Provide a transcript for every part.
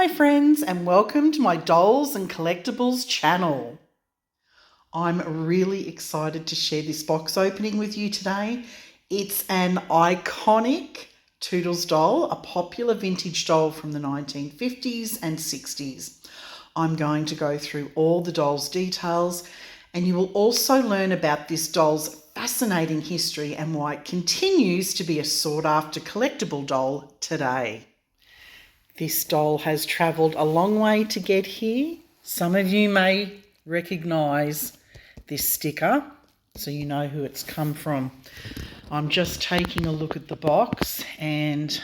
Hi friends, and welcome to my Dolls and Collectibles channel. I'm really excited to share this box opening with you today. It's an iconic Toodles doll, a popular vintage doll from the 1950s and 60s. I'm going to go through all the doll's details, and you will also learn about this doll's fascinating history and why it continues to be a sought-after collectible doll today. This doll has travelled a long way to get here. Some of you may recognise this sticker, so you know who it's come from. I'm just taking a look at the box and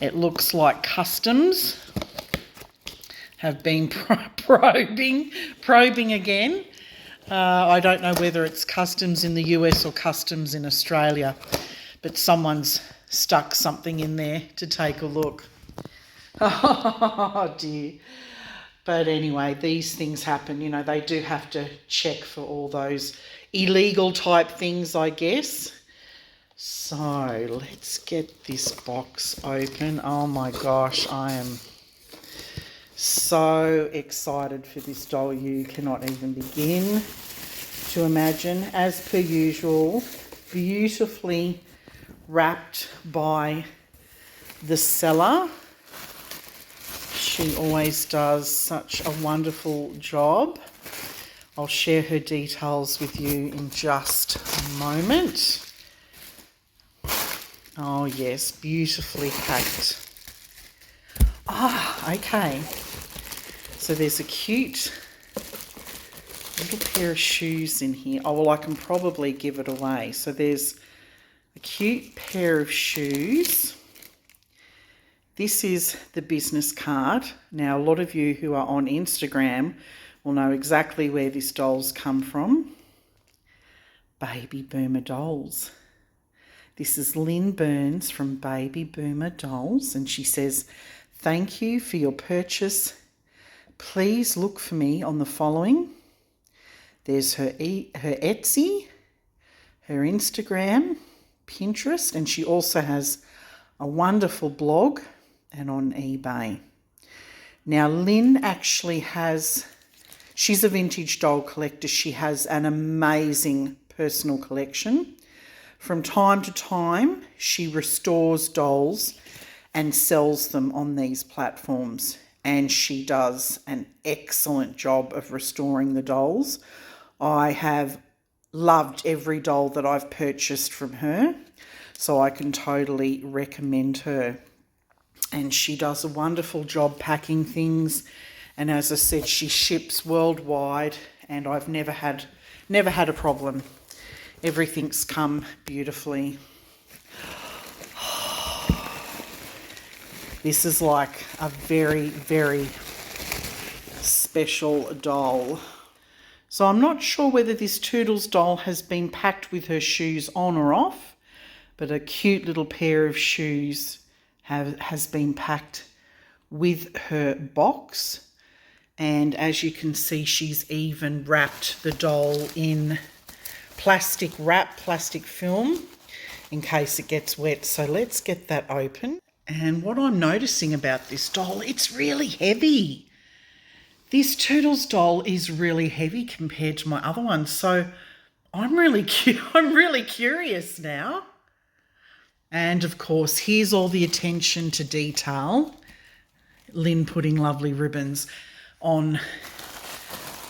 it looks like customs have been probing again. I don't know whether it's customs in the US or customs in Australia, but someone's stuck something in there to take a look. Oh dear. But anyway, these things happen. You know, they do have to check for all those illegal type things, I guess. So let's get this box open. Oh my gosh, I am so excited for this doll. You cannot even begin to imagine. As per usual, beautifully wrapped by the seller. She always does such a wonderful job. I'll share her details with you in just a moment. Oh yes, beautifully packed. Okay. So there's a cute little pair of shoes in here. Oh, well, I can probably give it away. So there's a cute pair of shoes. This is the business card. Now, a lot of you who are on Instagram will know exactly where this doll's come from. Baby Boomer Dolls. This is Lynn Burns from Baby Boomer Dolls, and she says, "Thank you for your purchase. Please look for me on the following." There's her Etsy, her Instagram, Pinterest, and she also has a wonderful blog and on eBay. Now, Lynn actually she's a vintage doll collector. She has an amazing personal collection. From time to time, she restores dolls and sells them on these platforms. And she does an excellent job of restoring the dolls. I have loved every doll that I've purchased from her, so I can totally recommend her. And she does a wonderful job packing things. And as I said, she ships worldwide, and I've never had a problem. Everything's come beautifully. This is like a very, very special doll. So I'm not sure whether this Toodles doll has been packed with her shoes on or off, but a cute little pair of shoes has been packed with her box. And as you can see, she's even wrapped the doll in plastic film in case it gets wet. So let's get that open. And what I'm noticing about this doll, it's really heavy. This Toodles doll is really heavy compared to my other ones. So I'm really curious now. And of course, here's all the attention to detail. Lynn putting lovely ribbons on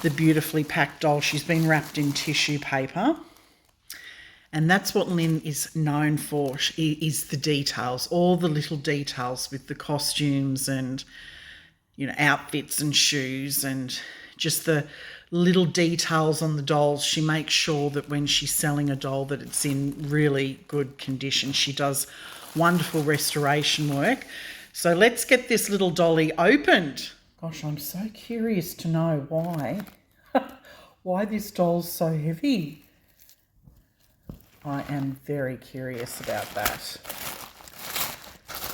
the beautifully packed doll. She's been wrapped in tissue paper. And that's what Lynn is known for, is the details, all the little details with the costumes and, you know, outfits and shoes and just the little details on the dolls. She makes sure that when she's selling a doll that it's in really good condition. She does wonderful restoration work. So let's get this little dolly opened. Gosh, I'm so curious to know why this doll's so heavy. I am very curious about that.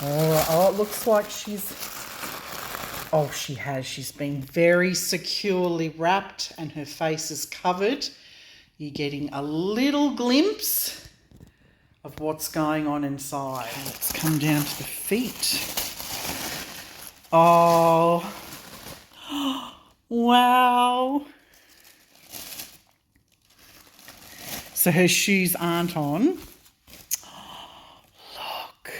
Oh, it looks like she's been very securely wrapped and her face is covered. You're getting a little glimpse of what's going on inside. Let's come down to the feet. Oh, wow. So her shoes aren't on. Look.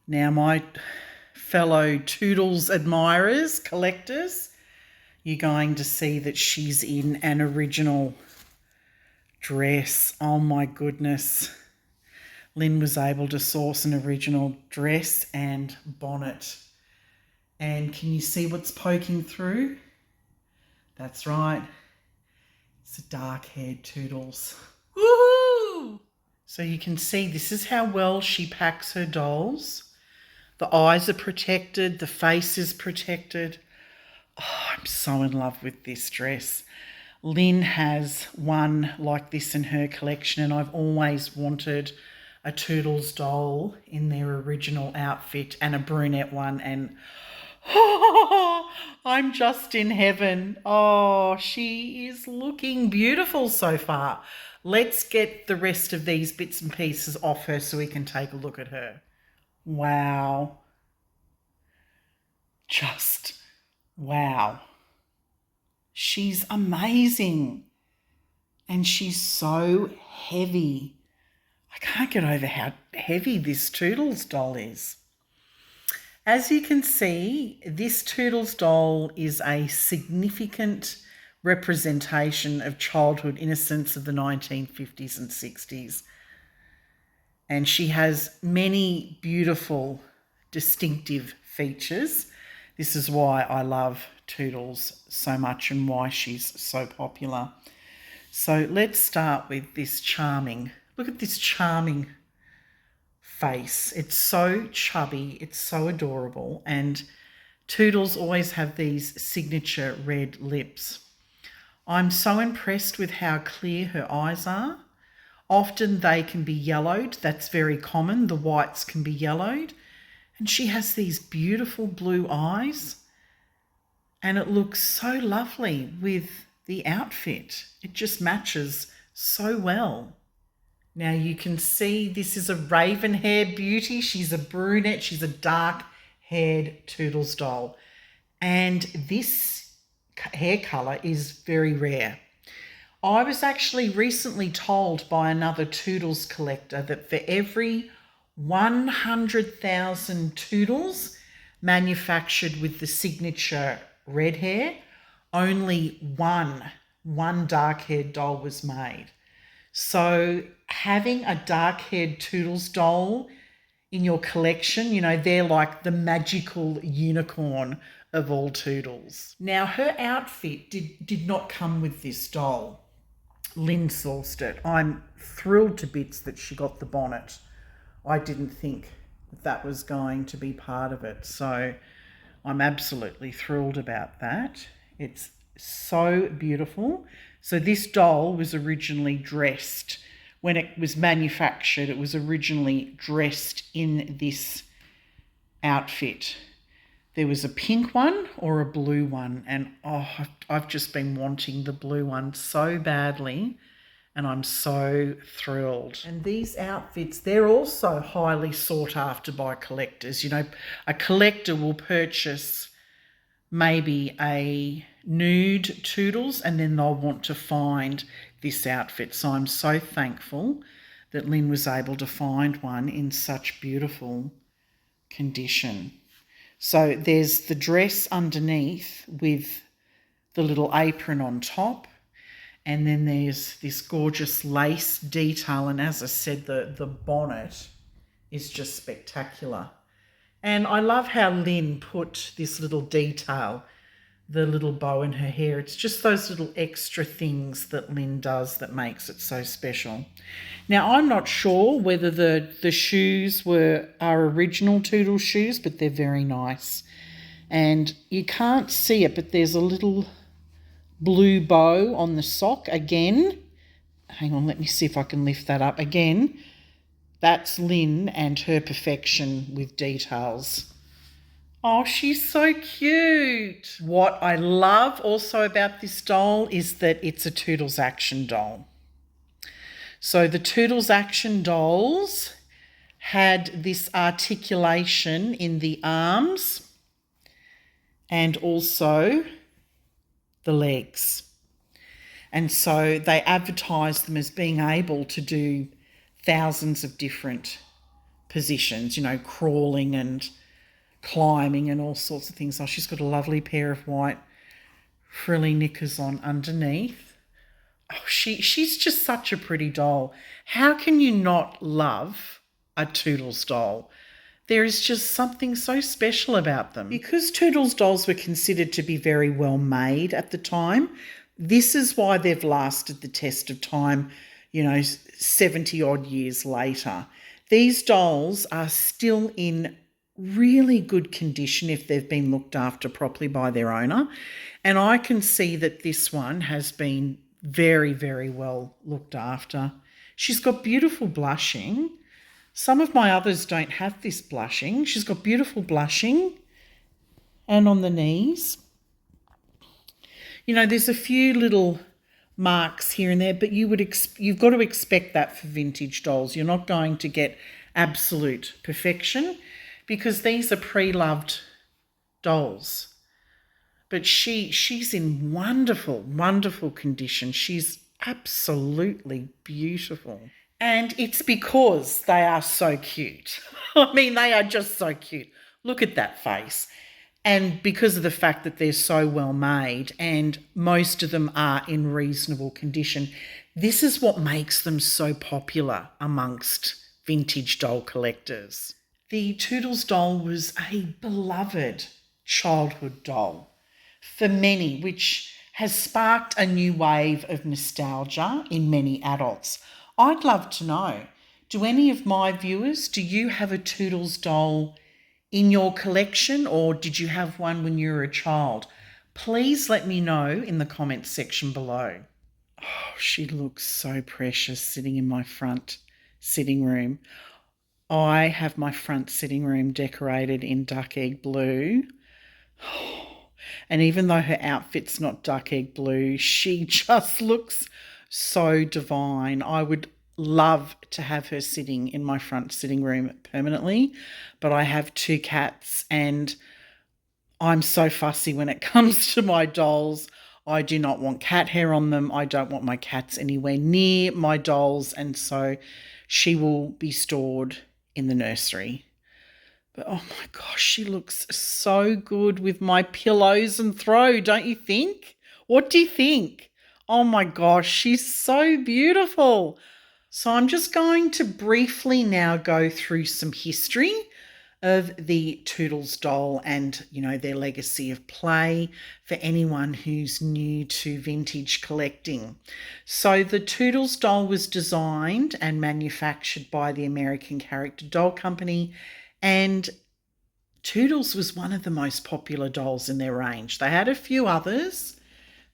Now my fellow Toodles admirers, collectors, you're going to see that she's in an original dress. Oh my goodness. Lynn was able to source an original dress and bonnet. And can you see what's poking through? That's right. It's a dark-haired Toodles. Woohoo! So you can see this is how well she packs her dolls. The eyes are protected, the face is protected. Oh, I'm so in love with this dress. Lynn has one like this in her collection, and I've always wanted a Toodles doll in their original outfit and a brunette one, and oh, I'm just in heaven. Oh, she is looking beautiful so far. Let's get the rest of these bits and pieces off her so we can take a look at her. Wow. Just wow. She's amazing. And she's so heavy. I can't get over how heavy this Toodles doll is. As you can see, this Toodles doll is a significant representation of childhood innocence of the 1950s and 60s. And she has many beautiful, distinctive features. This is why I love Toodles so much and why she's so popular. So let's start with this charming, look at this charming face. It's so chubby, it's so adorable, and Toodles always have these signature red lips. I'm so impressed with how clear her eyes are. Often they can be yellowed. That's very common. The whites can be yellowed. And she has these beautiful blue eyes. And it looks so lovely with the outfit. It just matches so well. Now you can see this is a raven hair beauty. She's a brunette. She's a dark-haired Toodles doll. And this hair colour is very rare. I was actually recently told by another Toodles collector that for every 100,000 Toodles manufactured with the signature red hair, only one dark-haired doll was made. So having a dark-haired Toodles doll in your collection, you know, they're like the magical unicorn of all Toodles. Now, her outfit did not come with this doll. Lynn sourced it. I'm thrilled to bits that she got the bonnet. I didn't think that was going to be part of it. So I'm absolutely thrilled about that. It's so beautiful. So this doll was originally dressed, when it was manufactured, it was originally dressed in this outfit. There was a pink one or a blue one, and oh, I've just been wanting the blue one so badly, and I'm so thrilled. And these outfits, they're also highly sought after by collectors. You know, a collector will purchase maybe a nude Toodles and then they'll want to find this outfit. So I'm so thankful that Lynn was able to find one in such beautiful condition. So there's the dress underneath with the little apron on top. And then there's this gorgeous lace detail. And as I said, the bonnet is just spectacular. And I love how Lynn put this little detail, the little bow in her hair. It's just those little extra things that Lynn does that makes it so special. Now, I'm not sure whether the shoes are original Toodles shoes, but they're very nice. And you can't see it, but there's a little blue bow on the sock again. Hang on, let me see if I can lift that up again. That's Lynn and her perfection with details. Oh, she's so cute. What I love also about this doll is that it's a Toodles action doll. So the Toodles action dolls, had this articulation in the arms and also the legs. And so they advertised them as being able to do thousands of different positions, you know, crawling and climbing and all sorts of things. Oh, she's got a lovely pair of white frilly knickers on underneath. Oh, she's just such a pretty doll. How can you not love a Toodles doll? There is just something so special about them. Because Toodles dolls were considered to be very well made at the time, this is why they've lasted the test of time, you know, 70 odd years later. These dolls are still in really good condition if they've been looked after properly by their owner. And I can see that this one has been very, very well looked after. She's got beautiful blushing. Some of my others don't have this blushing. She's got beautiful blushing and on the knees. You know, there's a few little marks here and there, but you've got to expect that for vintage dolls. You're not going to get absolute perfection because these are pre-loved dolls. But she's in wonderful, wonderful condition. She's absolutely beautiful. And it's because they are so cute. I mean, they are just so cute. Look at that face. And because of the fact that they're so well made and most of them are in reasonable condition, this is what makes them so popular amongst vintage doll collectors. The Toodles doll was a beloved childhood doll for many, which has sparked a new wave of nostalgia in many adults. I'd love to know, do any of my viewers, do you have a Toodles doll in your collection, or did you have one when you were a child? Please let me know in the comments section below. Oh, she looks so precious sitting in my front sitting room. I have my front sitting room decorated in duck egg blue. And even though her outfit's not duck egg blue, she just looks so divine. I would love to have her sitting in my front sitting room permanently, but I have 2 cats and I'm so fussy when it comes to my dolls. I do not want cat hair on them. I don't want my cats anywhere near my dolls, and so she will be stored in the nursery. But oh my gosh, she looks so good with my pillows and throw, don't you think? What do you think? Oh my gosh, she's so beautiful. So I'm just going to briefly now go through some history of the Toodles doll and, you know, their legacy of play for anyone who's new to vintage collecting. So the Toodles doll was designed and manufactured by the American Character Doll Company, and Toodles was one of the most popular dolls in their range. They had a few others,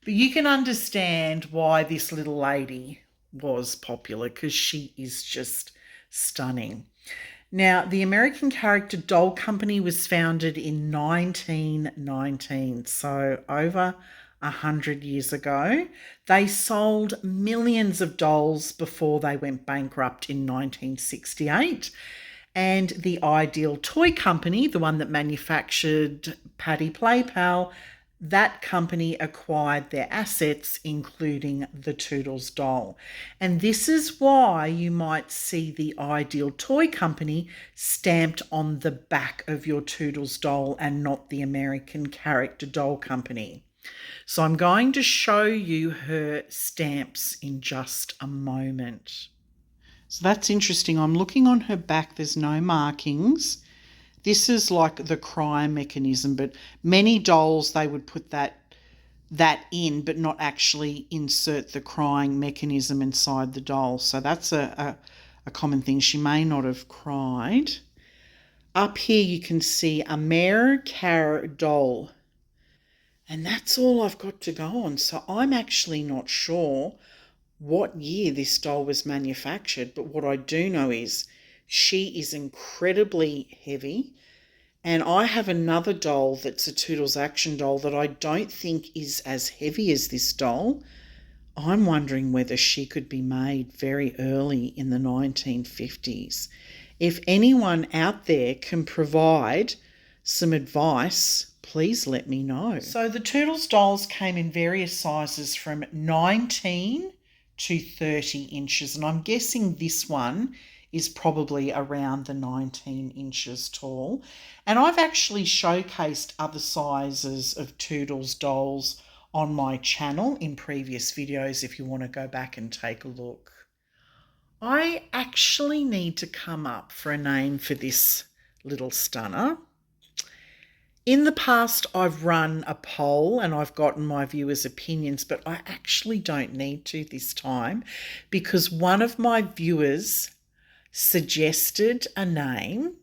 but you can understand why this little lady was popular because she is just stunning. Now, the American Character Doll Company was founded in 1919, so over 100 years ago. They sold millions of dolls before they went bankrupt in 1968. And the Ideal Toy Company, the one that manufactured Paddy Play Pal, that company acquired their assets, including the Toodles doll. And this is why you might see the Ideal Toy Company stamped on the back of your Toodles doll and not the American Character Doll Company. So I'm going to show you her stamps in just a moment. So that's interesting. I'm looking on her back. There's no markings. This is like the cry mechanism, but many dolls, they would put that in, but not actually insert the crying mechanism inside the doll. So that's a common thing. She may not have cried. Up here you can see American doll. And that's all I've got to go on. So I'm actually not sure what year this doll was manufactured, but what I do know is she is incredibly heavy. And I have another doll that's a Toodles action doll that I don't think is as heavy as this doll. I'm wondering whether she could be made very early in the 1950s. If anyone out there can provide some advice, please let me know. So the Toodles dolls came in various sizes from 19 to 30 inches, and I'm guessing this one is probably around the 19 inches tall. And I've actually showcased other sizes of Toodles dolls on my channel in previous videos if you want to go back and take a look. I actually need to come up for a name for this little stunner. In the past, I've run a poll and I've gotten my viewers' opinions, but I actually don't need to this time because one of my viewers suggested a name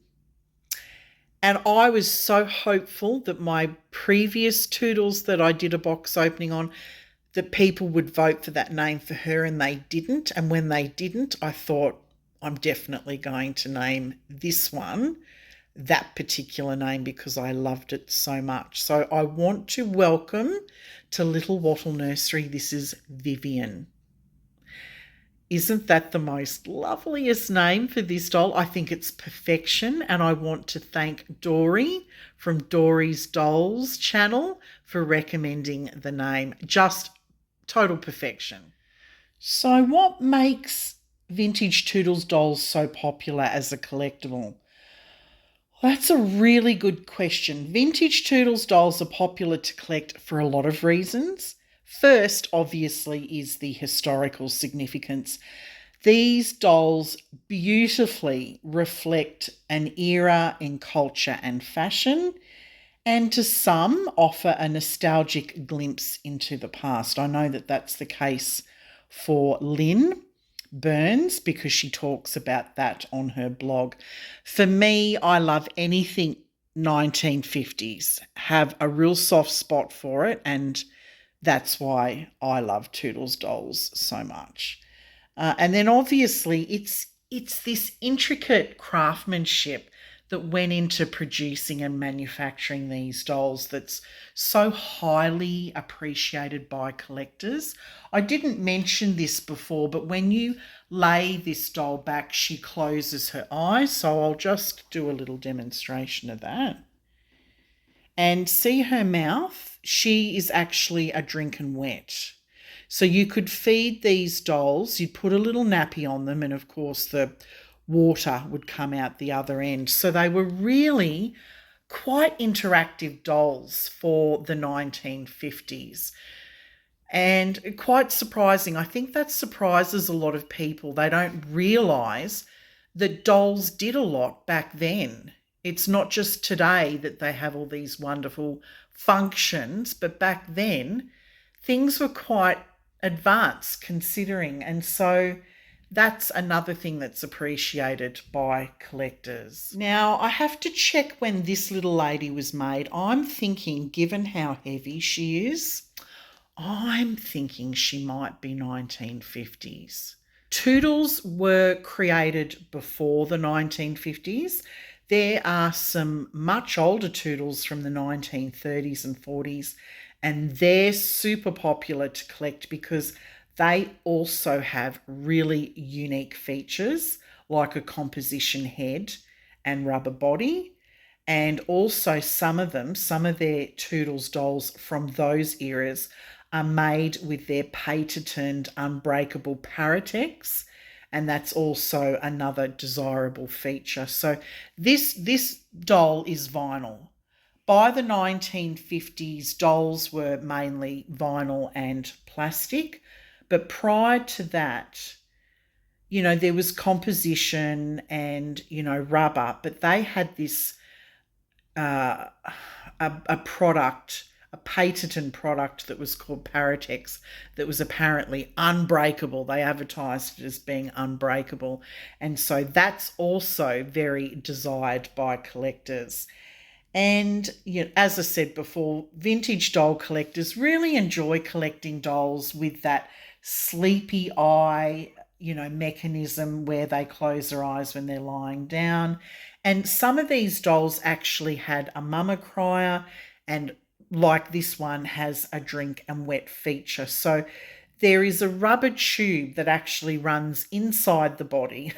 and I was so hopeful that my previous Toodles that I did a box opening on, that people would vote for that name for her, and they didn't. And when they didn't, I thought, I'm definitely going to name this one that particular name because I loved it so much. So I want to welcome to Little Wattle Nursery, this is Vivian. Isn't that the most loveliest name for this doll? I think it's perfection, and I want to thank Dory from Dory's Dolls channel for recommending the name. Just total perfection. So what makes vintage Toodles dolls so popular as a collectible? That's a really good question. Vintage Toodles dolls are popular to collect for a lot of reasons. First, obviously, is the historical significance. These dolls beautifully reflect an era in culture and fashion, and to some offer a nostalgic glimpse into the past. I know that that's the case for Lynn Burns because she talks about that on her blog. For me, I love anything 1950s, have a real soft spot for it, and that's why I love Toodles dolls so much. And then obviously it's this intricate craftsmanship that went into producing and manufacturing these dolls that's so highly appreciated by collectors. I didn't mention this before, but when you lay this doll back, she closes her eyes. So I'll just do a little demonstration of that. And see her mouth? She is actually a drinking wet. So you could feed these dolls, you'd put a little nappy on them, and of course the water would come out the other end. So they were really quite interactive dolls for the 1950s. And quite surprising. I think that surprises a lot of people. They don't realise that dolls did a lot back then. It's not just today that they have all these wonderful functions, but back then things were quite advanced considering. And so that's another thing that's appreciated by collectors. Now, I have to check when this little lady was made. I'm thinking, given how heavy she is, I'm thinking she might be 1950s. Toodles were created before the 1950s. There are some much older Toodles from the 1930s and 40s, and they're super popular to collect because they also have really unique features like a composition head and rubber body. And also some of their Toodles dolls from those eras are made with their patented unbreakable Paratex, and that's also another desirable feature. So this doll is vinyl. By the 1950s, dolls were mainly vinyl and plastic, but prior to that, there was composition and, rubber, but they had this, a product, a patented product that was called Paratex that was apparently unbreakable. They advertised it as being unbreakable. And so that's also very desired by collectors. And as I said before, vintage doll collectors really enjoy collecting dolls with that sleepy eye, mechanism where they close their eyes when they're lying down. And some of these dolls actually had a mama crier, and like this one has a drink and wet feature. So there is a rubber tube that actually runs inside the body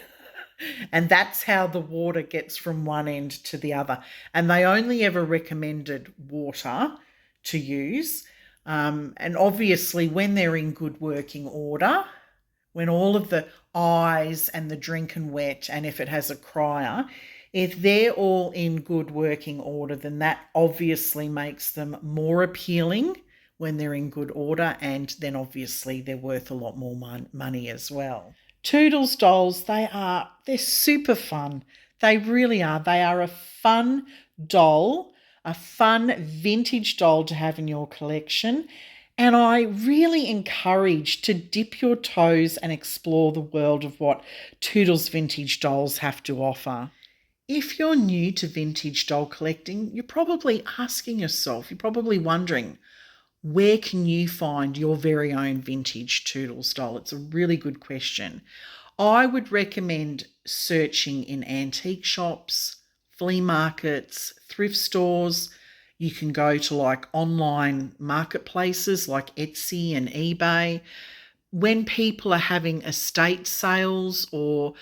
And that's how the water gets from one end to the other. And they only ever recommended water to use. And obviously, when they're in good working order, when all of the eyes and the drink and wet, and if it has a crier, if they're all in good working order, then that obviously makes them more appealing when they're in good order, and then obviously they're worth a lot more money as well. Toodles dolls, they're super fun. They really are. They are a fun doll, a fun vintage doll to have in your collection. And I really encourage to dip your toes and explore the world of what Toodles vintage dolls have to offer. If you're new to vintage doll collecting, you're probably asking yourself, you're probably wondering, where can you find your very own vintage Toodles doll? It's a really good question. I would recommend searching in antique shops, flea markets, thrift stores. You can go to like online marketplaces like Etsy and eBay. When people are having estate sales, or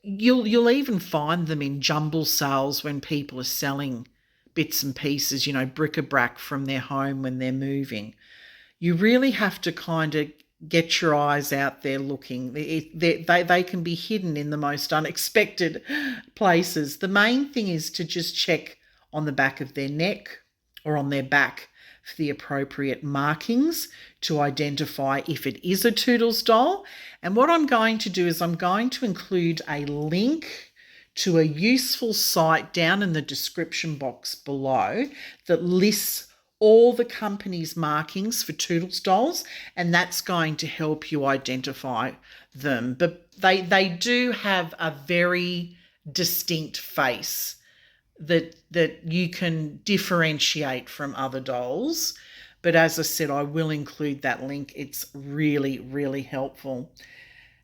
you'll even find them in jumble sales when people are selling bits and pieces, bric-a-brac from their home when they're moving. You really have to kind of get your eyes out there looking. They can be hidden in the most unexpected places. The main thing is to just check on the back of their neck or on their back for the appropriate markings to identify if it is a Toodles doll. And what I'm going to do is I'm going to include a link to a useful site down in the description box below that lists all the company's markings for Toodles dolls, and that's going to help you identify them. But they do have a very distinct face that you can differentiate from other dolls. But as I said, I will include that link. It's really, really helpful.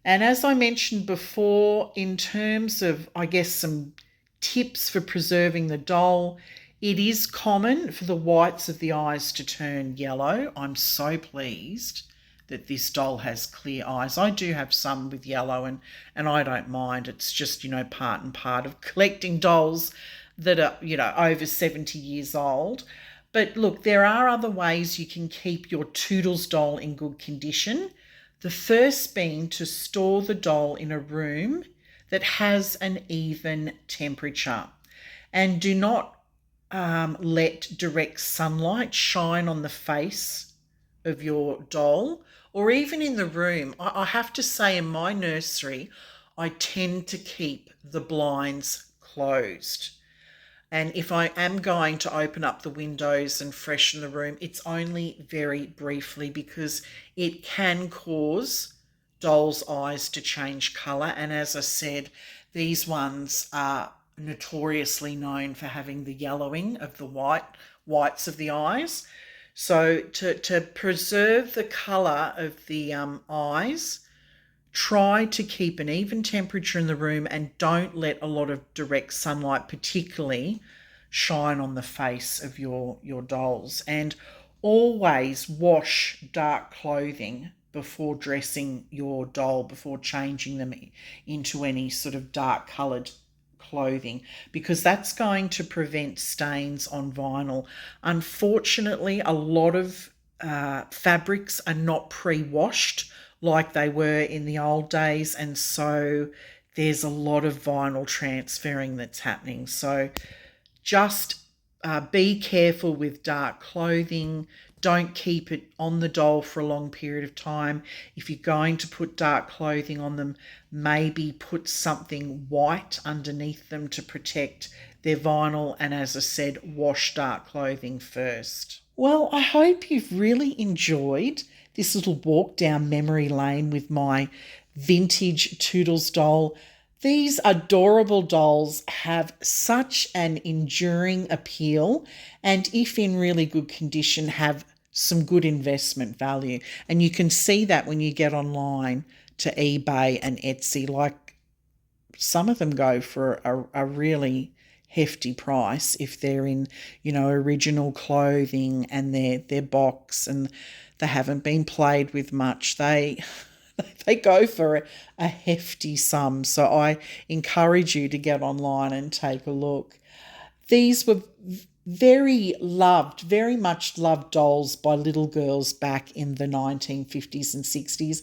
And as I mentioned before, in terms of, I guess, some tips for preserving the doll, it is common for the whites of the eyes to turn yellow. I'm so pleased that this doll has clear eyes. I do have some with yellow, and I don't mind. It's just, part and part of collecting dolls that are, over 70 years old. But look, there are other ways you can keep your Toodles doll in good condition. The first being to store the doll in a room that has an even temperature. And do not let direct sunlight shine on the face of your doll, or even in the room. I have to say, in my nursery, I tend to keep the blinds closed. And if I am going to open up the windows and freshen the room, it's only very briefly, because it can cause dolls' eyes to change colour. And as I said, these ones are notoriously known for having the yellowing of the whites of the eyes. So to preserve the colour of the eyes, try to keep an even temperature in the room, and don't let a lot of direct sunlight particularly shine on the face of your dolls. And always wash dark clothing before dressing your doll, before changing them into any sort of dark coloured clothing, because that's going to prevent stains on vinyl. Unfortunately, a lot of fabrics are not pre-washed like they were in the old days, and so there's a lot of vinyl transferring that's happening. So just be careful with dark clothing. Don't keep it on the doll for a long period of time. If you're going to put dark clothing on them, maybe put something white underneath them to protect their vinyl. And as I said, wash dark clothing first. Well, I hope you've really enjoyed this little walk down memory lane with my vintage Toodles doll. These adorable dolls have such an enduring appeal, and if in really good condition, have some good investment value. And you can see that when you get online to eBay and Etsy. Like, some of them go for a really hefty price if they're in, original clothing, and their box, and they haven't been played with much. they go for a hefty sum. So I encourage you to get online and take a look. These were very much loved dolls by little girls back in the 1950s and 60s.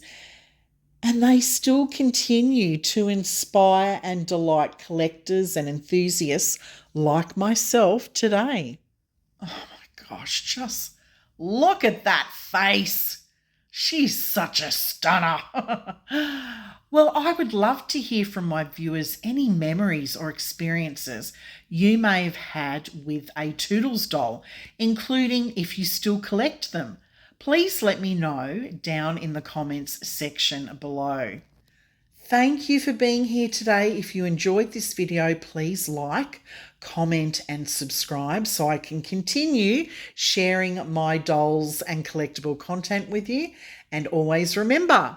And they still continue to inspire and delight collectors and enthusiasts like myself today. Oh my gosh, just look at that face. She's such a stunner. Well, I would love to hear from my viewers any memories or experiences you may have had with a Toodles doll, including if you still collect them. Please let me know down in the comments section below. Thank you for being here today. If you enjoyed this video, please like, comment and subscribe so I can continue sharing my dolls and collectible content with you. And always remember,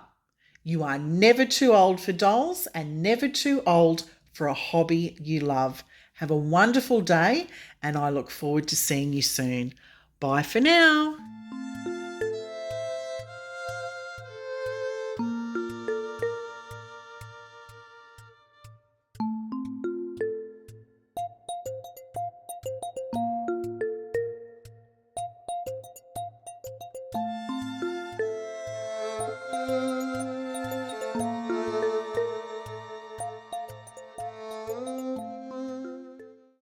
you are never too old for dolls and never too old for a hobby you love. Have a wonderful day and I look forward to seeing you soon. Bye for now.